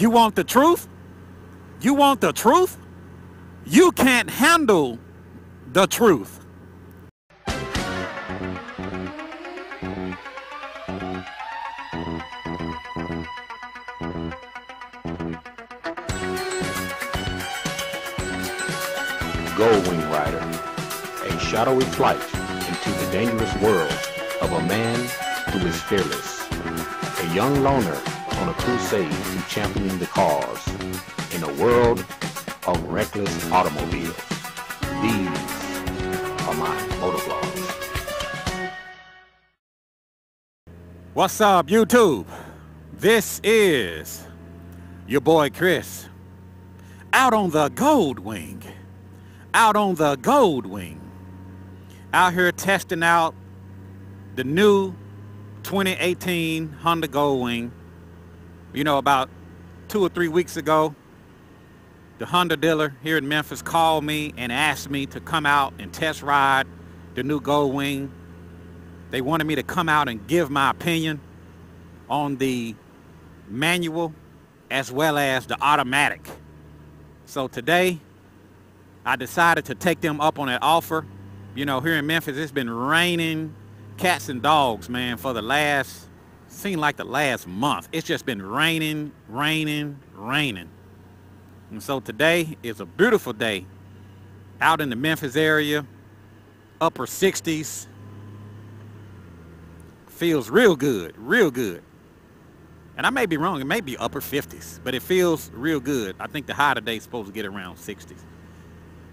You want the truth? You want the truth? You can't handle the truth. Goldwing Rider, a shadowy flight into the dangerous world of a man who is fearless, a young loner on a crusade to champion the cause in a world of reckless automobiles. These are my motovlogs. What's up, YouTube? This is your boy Chris, out on the Goldwing. Out on the Goldwing, out here testing out the new 2018 Honda Goldwing. You know, about 2 or 3 weeks ago, the Honda dealer here in Memphis called me and asked me to come out and test ride the new Goldwing. They wanted me to come out and give my opinion on the manual as well as the automatic. So today, I decided to take them up on that offer. You know, here in Memphis, it's been raining cats and dogs, man, for the last, seemed like the last month. It's just been raining, raining, raining. And so today is a beautiful day out in the Memphis area, upper 60s. Feels real good, real good. And I may be wrong, it may be upper 50s, but it feels real good. I think the high today is supposed to get around 60s.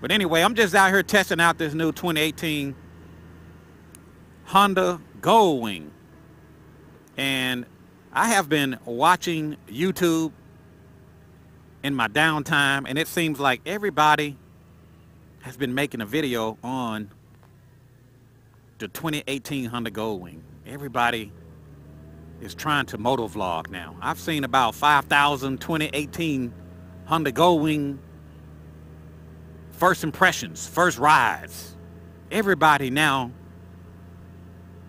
But anyway, I'm just out here testing out this new 2018 Honda Goldwing. And I have been watching YouTube in my downtime, and it seems like everybody has been making a video on the 2018 Honda Goldwing. Everybody is trying to motovlog now. I've seen about 5,000 2018 Honda Goldwing first impressions, first rides. Everybody now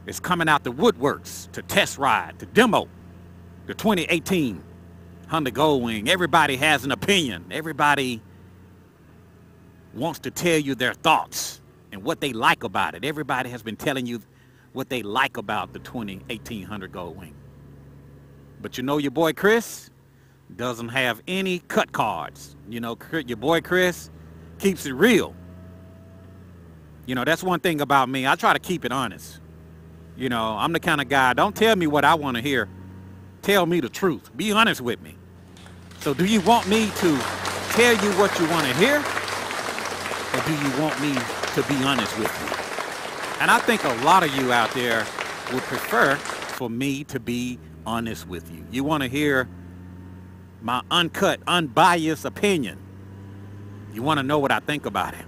is coming out the woodworks to test ride, to demo the 2018 Honda Goldwing. Everybody has an opinion. Everybody wants to tell you their thoughts and what they like about it. Everybody has been telling you what they like about the 2018 Honda Goldwing. But you know, your boy Chris doesn't have any cut cards. You know, your boy Chris keeps it real. You know, that's one thing about me. I try to keep it honest. You know, I'm the kind of guy, don't tell me what I want to hear. Tell me the truth. Be honest with me. So do you want me to tell you what you want to hear? Or do you want me to be honest with you? And I think a lot of you out there would prefer for me to be honest with you. You want to hear my uncut, unbiased opinion. You want to know what I think about it.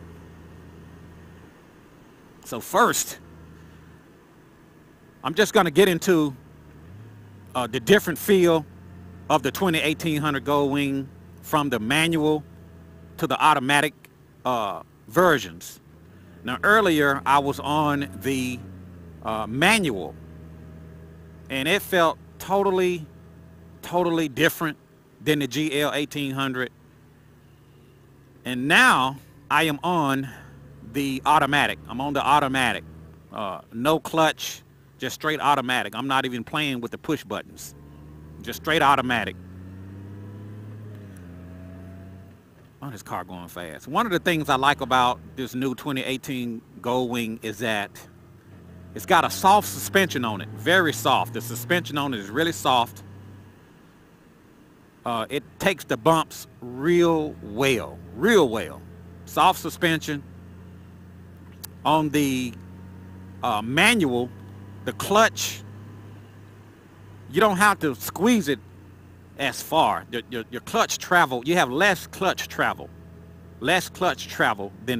So first, I'm just going to get into the different feel of the 2018 Honda Goldwing from the manual to the automatic versions. Now earlier I was on the manual, and it felt totally different than the GL 1800. And now I am on the automatic. I'm on the automatic. No clutch, just straight automatic. I'm not even playing with the push buttons. Just straight automatic. Oh, this car going fast. One of the things I like about this new 2018 Goldwing is that it's got a soft suspension on it. Very soft. The suspension on it is really soft. It takes the bumps real well. Soft suspension. On the manual, the clutch, you don't have to squeeze it as far. Your clutch travel, you have less clutch travel than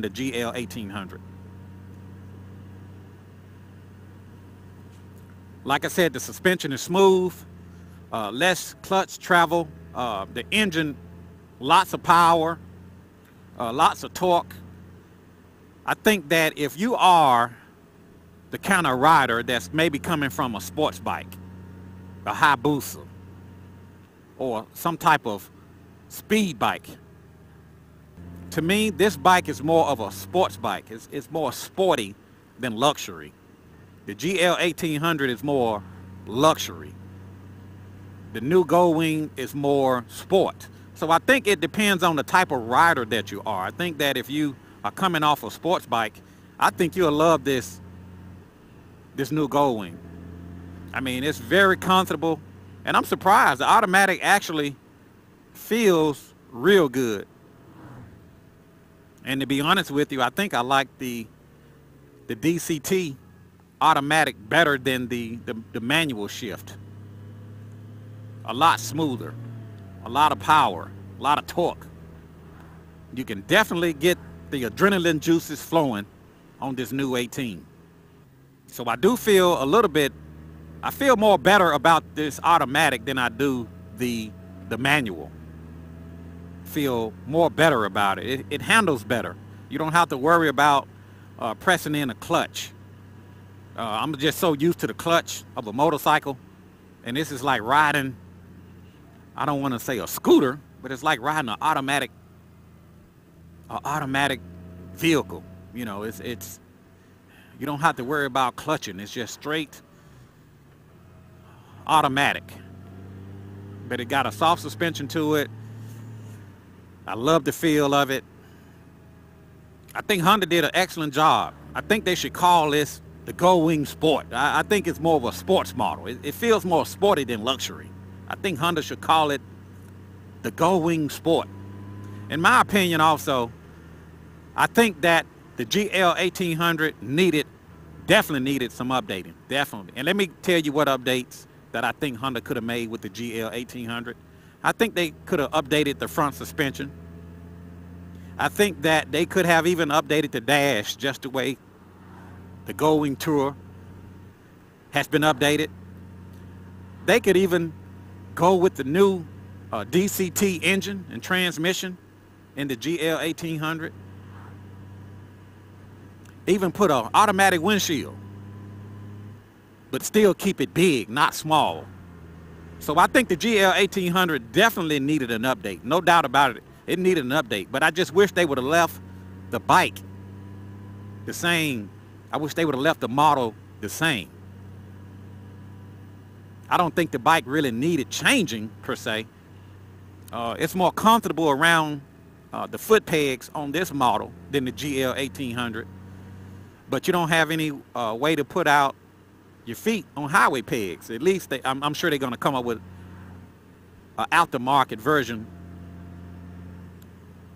the GL 1800. Like I said, the suspension is smooth, less clutch travel. The engine, lots of power, lots of torque. I think that if you are the kind of rider that's maybe coming from a sports bike, a Hayabusa, or some type of speed bike. To me, this bike is more of a sports bike. It's more sporty than luxury. The GL 1800 is more luxury. The new Goldwing is more sport. So I think it depends on the type of rider that you are. I think that if you are coming off a sports bike, I think you'll love this new Goldwing. I mean, it's very comfortable, and I'm surprised. The automatic actually feels real good. And to be honest with you, I think I like the DCT automatic better than the manual shift. A lot smoother, a lot of power, a lot of torque. You can definitely get the adrenaline juices flowing on this new 18. So I do feel a little bit, I feel more better about this automatic than I do the manual. Feel more better about it. It handles better. You don't have to worry about pressing in a clutch. I'm just so used to the clutch of a motorcycle, and this is like riding, I don't want to say a scooter, but it's like riding an automatic vehicle. You know, it's you don't have to worry about clutching. It's just straight automatic. But it got a soft suspension to it. I love the feel of it. I think Honda did an excellent job. I think they should call this the Goldwing Sport. I think it's more of a sports model. It feels more sporty than luxury. I think Honda should call it the Goldwing Sport. In my opinion also, I think that the GL 1800 definitely needed some updating, definitely. And let me tell you what updates that I think Honda could have made with the GL 1800. I think they could have updated the front suspension. I think that they could have even updated the dash just the way the Goldwing Tour has been updated. They could even go with the new DCT engine and transmission in the GL 1800. Even put an automatic windshield, but still keep it big, not small. So I think the GL 1800 definitely needed an update. No doubt about it. It needed an update. But I just wish they would have left the bike the same. I wish they would have left the model the same. I don't think the bike really needed changing per se. It's more comfortable around the foot pegs on this model than the GL 1800. But you don't have any way to put out your feet on highway pegs. At least I'm sure they're going to come up with an aftermarket version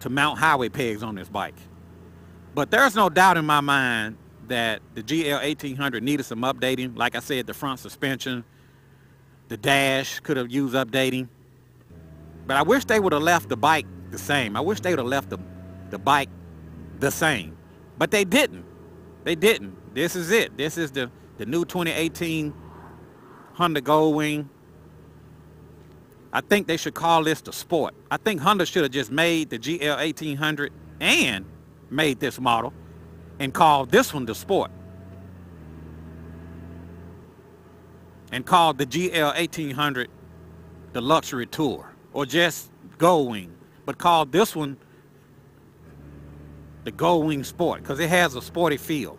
to mount highway pegs on this bike. But there's no doubt in my mind that the GL 1800 needed some updating. Like I said, the front suspension, the dash could have used updating. But I wish they would have left the bike the same. I wish they would have left the bike the same. But they didn't. They didn't. This is it. This is the new 2018 Honda Goldwing. I think they should call this the Sport. I think Honda should have just made the GL 1800 and made this model and called this one the Sport. And called the GL 1800 the Luxury Tour, or just Goldwing, but called this one the Goldwing Sport because it has a sporty feel.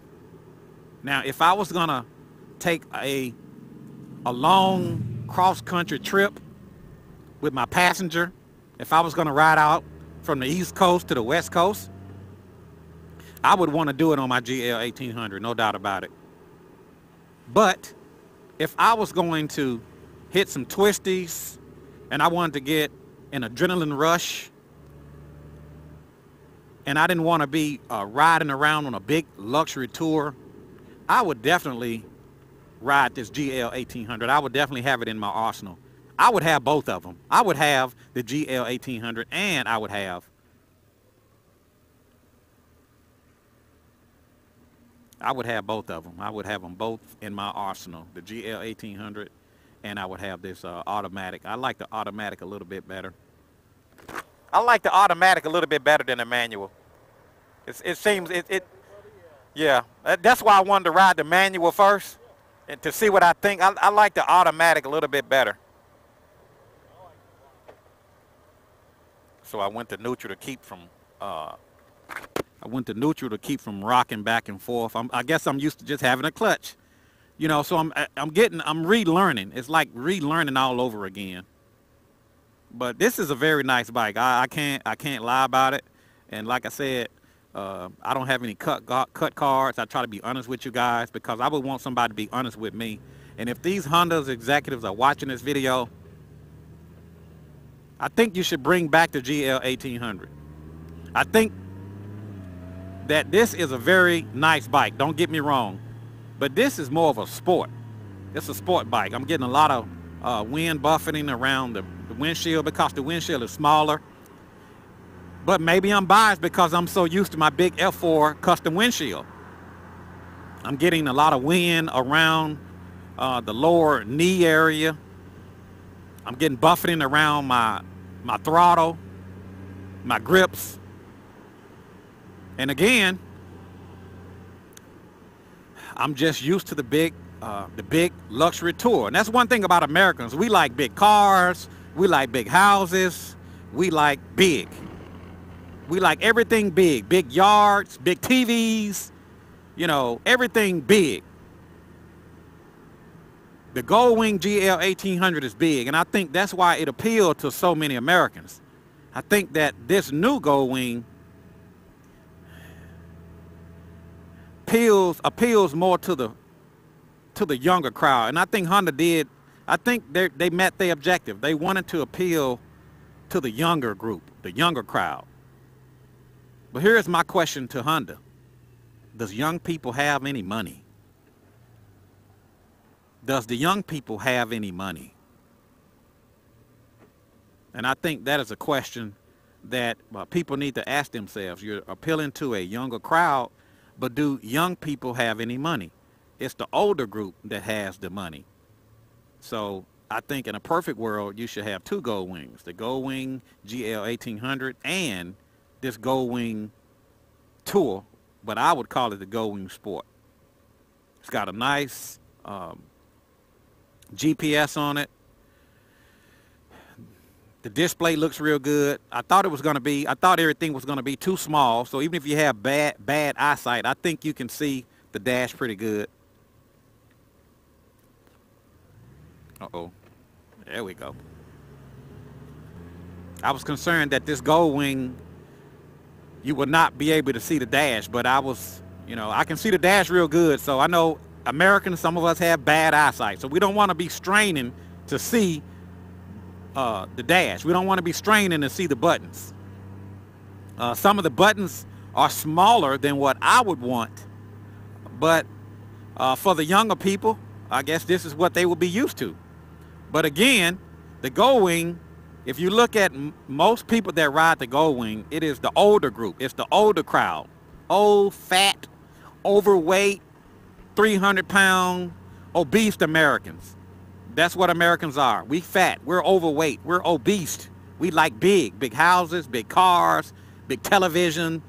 Now, if I was gonna take a long cross-country trip with my passenger, if I was gonna ride out from the East Coast to the West Coast, I would want to do it on my GL 1800, no doubt about it. But if I was going to hit some twisties and I wanted to get an adrenaline rush and I didn't want to be riding around on a big luxury tour, I would definitely ride this GL 1800. I would definitely have it in my arsenal. I would have both of them. I would have the GL 1800 and I would have both of them. I would have them both in my arsenal, the GL 1800, and I would have this automatic. I like the automatic a little bit better. I like the automatic a little bit better than the manual. It seems, yeah. That's why I wanted to ride the manual first, and to see what I think. I like the automatic a little bit better. so I went to neutral to keep from rocking back and forth. I guess I'm used to just having a clutch, you know. So I'm relearning. It's like relearning all over again. But this is a very nice bike. I can't lie about it. And like I said, I don't have any cut cards. I try to be honest with you guys because I would want somebody to be honest with me. And if these Honda's executives are watching this video, I think you should bring back the GL 1800. I think that this is a very nice bike. Don't get me wrong. But this is more of a sport. It's a sport bike. I'm getting a lot of wind buffeting around the windshield because the windshield is smaller. But maybe I'm biased because I'm so used to my big F4 custom windshield. I'm getting a lot of wind around the lower knee area. I'm getting buffeting around my throttle, my grips. And again, I'm just used to the big luxury tour. And that's one thing about Americans. We like big cars. We like big houses. We like big. We like everything big. Big yards, big TVs, you know, everything big. The Goldwing GL 1800 is big, and I think that's why it appealed to so many Americans. I think that this new Goldwing appeals more to the younger crowd, and I think Honda did. I think they met their objective. They wanted to appeal to the younger group, the younger crowd. But here's my question to Honda: does young people have any money? Does the young people have any money? And I think that is a question that people need to ask themselves. You're appealing to a younger crowd, but do young people have any money? It's the older group that has the money. So I think in a perfect world, you should have two Goldwings, the Goldwing GL 1800 and this Goldwing Tour, but I would call it the Goldwing Sport. It's got a nice GPS on it. The display looks real good. I thought everything was going to be too small. So even if you have bad eyesight, I think you can see the dash pretty good. Uh-oh. There we go. I was concerned that this Goldwing, you would not be able to see the dash, but I can see the dash real good. So I know Americans, some of us have bad eyesight, so we don't want to be straining to see the dash. We don't want to be straining to see the buttons. Some of the buttons are smaller than what I would want, but for the younger people, I guess this is what they will be used to. But again, the Goldwing, if you look at most people that ride the Goldwing, it is the older group. It's the older crowd. Old, fat, overweight, 300-pound, obese Americans. That's what Americans are. We fat. We're overweight. We're obese. We like big houses, big cars, big television.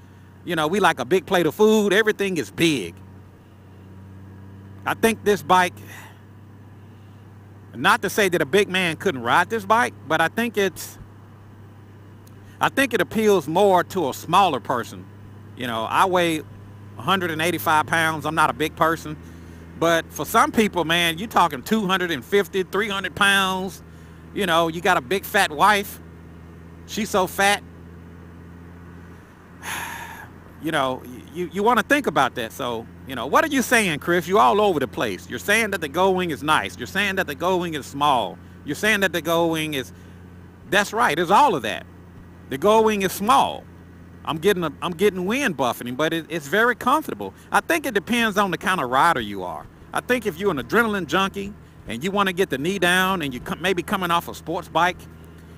You know, we like a big plate of food. Everything is big. I think this bike, not to say that a big man couldn't ride this bike, but I think it appeals more to a smaller person. You know, I weigh 185 pounds. I'm not a big person. But for some people, man, you're talking 250, 300 pounds. You know, you got a big fat wife. She's so fat. You know, you want to think about that. So, you know, what are you saying, Chris? You're all over the place. You're saying that the Goldwing is nice. You're saying that the Goldwing is small. You're saying that the Goldwing is... That's right. It's all of that. The Goldwing is small. I'm getting wind buffeting, but it's very comfortable. I think it depends on the kind of rider you are. I think if you're an adrenaline junkie and you want to get the knee down and you maybe coming off a sports bike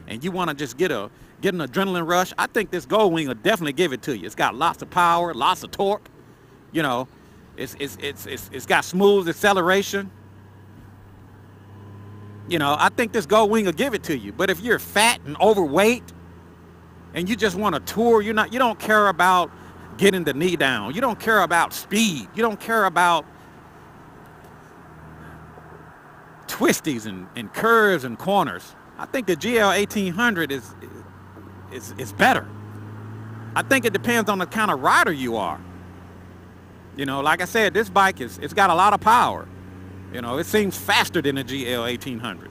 and you want to just get an adrenaline rush, I think this Goldwing will definitely give it to you. It's got lots of power, lots of torque. You know, it's got smooth acceleration. You know, I think this Goldwing will give it to you. But if you're fat and overweight and you just want to tour, you don't care about getting the knee down. You don't care about speed. You don't care about twisties and curves and corners. I think the GL 1800 is better. I think it depends on the kind of rider you are. You know, like I said, this bike it's got a lot of power. You know, it seems faster than a GL 1800.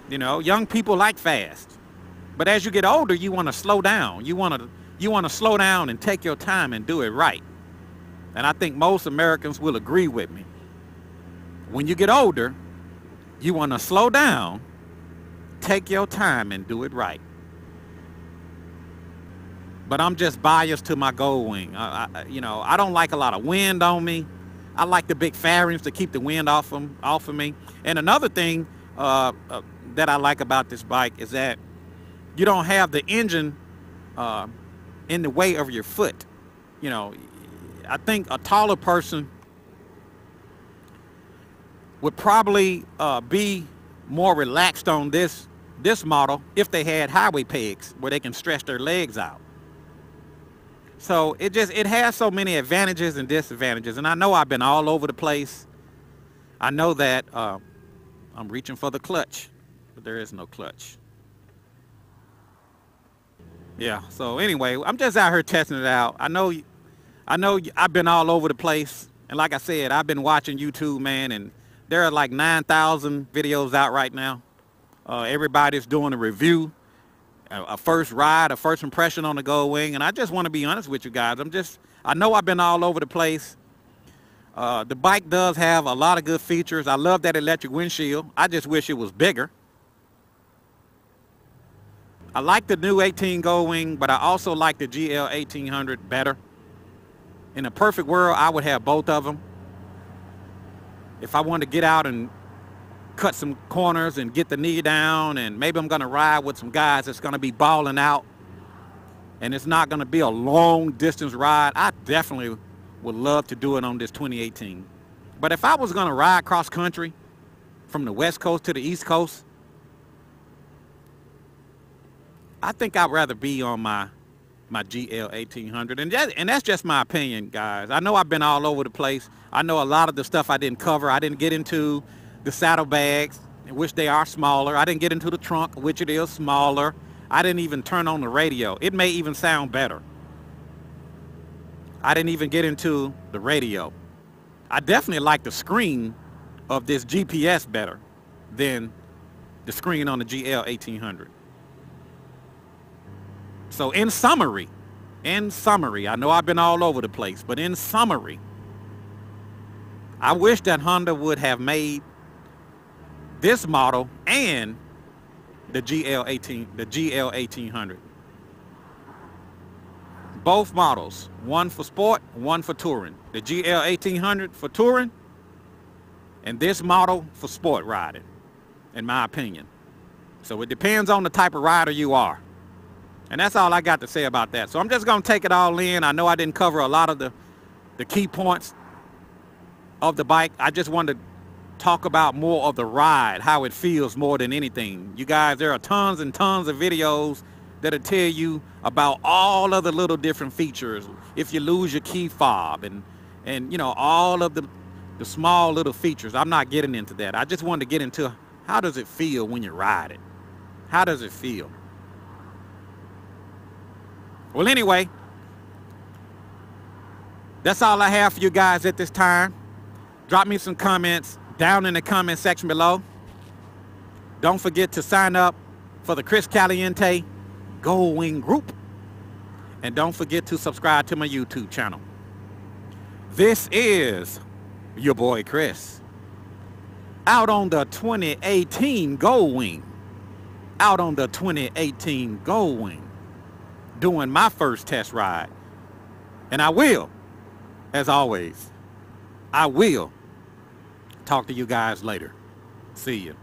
You know, young people like fast, but as you get older, you want to slow down. You want to slow down and take your time and do it right. And I think most Americans will agree with me. When you get older, you want to slow down, take your time, and do it right. But I'm just biased to my Goldwing. You know, I don't like a lot of wind on me. I like the big fairings to keep the wind off of me. And another thing that I like about this bike is that you don't have the engine in the way of your foot. You know, I think a taller person would probably be more relaxed on this model if they had highway pegs where they can stretch their legs out. So it has so many advantages and disadvantages. And I know I've been all over the place. I know that I'm reaching for the clutch, but there is no clutch. Yeah, so anyway, I'm just out here testing it out. I know I've been all over the place. And like I said, I've been watching YouTube, man, and there are like 9,000 videos out right now. Everybody's doing a review, a first ride, a first impression on the Goldwing. And I just want to be honest with you guys. I know I've been all over the place. The bike does have a lot of good features. I love that electric windshield. I just wish it was bigger. I like the new 18 Goldwing, but I also like the GL 1800 better. In a perfect world, I would have both of them. If I wanted to get out and cut some corners and get the knee down, and maybe I'm going to ride with some guys that's going to be balling out, and it's not going to be a long distance ride, I definitely would love to do it on this 2018. But if I was going to ride cross country from the West Coast to the East Coast, I think I'd rather be on my GL 1800. And that's just my opinion, guys. I know I've been all over the place. I know a lot of the stuff I didn't cover. I didn't get into the saddlebags, which they are smaller. I didn't get into the trunk, which it is smaller. I didn't even turn on the radio. It may even sound better. I didn't even get into the radio. I definitely like the screen of this GPS better than the screen on the GL 1800. So in summary, I know I've been all over the place, but in summary, I wish that Honda would have made this model and the GL 1800. Both models, one for sport, one for touring. The GL 1800 for touring, and this model for sport riding, in my opinion. So it depends on the type of rider you are. And that's all I got to say about that. So I'm just going to take it all in. I know I didn't cover a lot of the key points of the bike. I just wanted to talk about more of the ride, how it feels more than anything. You guys, there are tons and tons of videos that'll tell you about all of the little different features. If you lose your key fob and you know, all of the small little features. I'm not getting into that. I just wanted to get into how does it feel when you ride it? How does it feel? Well, anyway, that's all I have for you guys at this time. Drop me some comments down in the comment section below. Don't forget to sign up for the Chris Caliente Goldwing group. And don't forget to subscribe to my YouTube channel. This is your boy Chris, out on the 2018 Goldwing. Out on the 2018 Goldwing. Doing my first test ride. And I will, as always, I will talk to you guys later. See you.